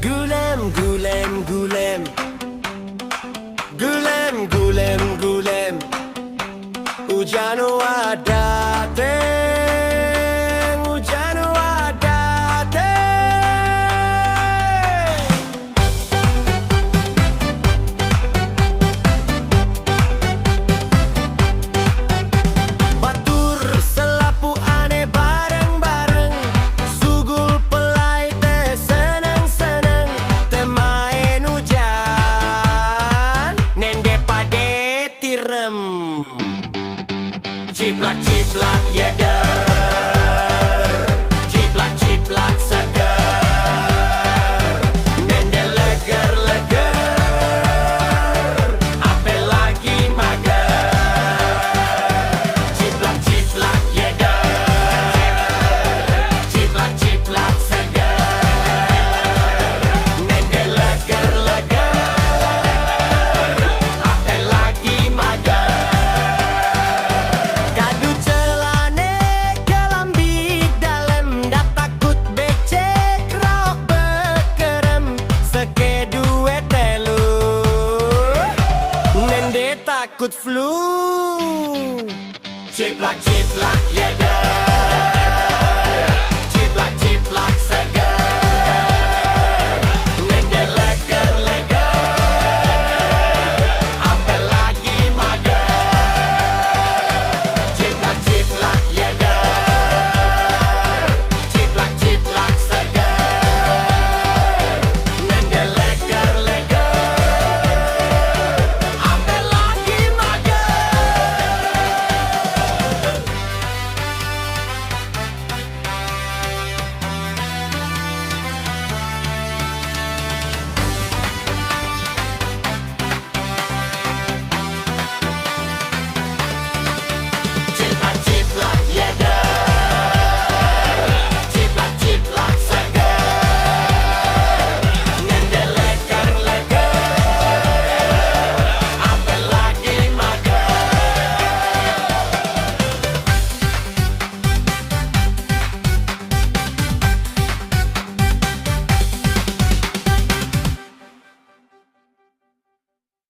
Gulem, gulem, gulem. Gulem, gulem, gulem. Hujan dateng, hujan dateng. Batur selapu ane bareng-bareng, sugul pelai teh seneng-seneng, teh main hujan, nende pade tirem. Ciplak-ciplak yeder, ciplak-ciplak seger, nende leger-leger, apel lagi mager. Ciplak-ciplak yeder, ciplak-ciplak seger, nende leger-leger, apel lagi mager. Kadu celane kelambik dalem, dak takut becek rok bekerem, seke duet telu, nende takut flu. Ciplak-ciplak yeder.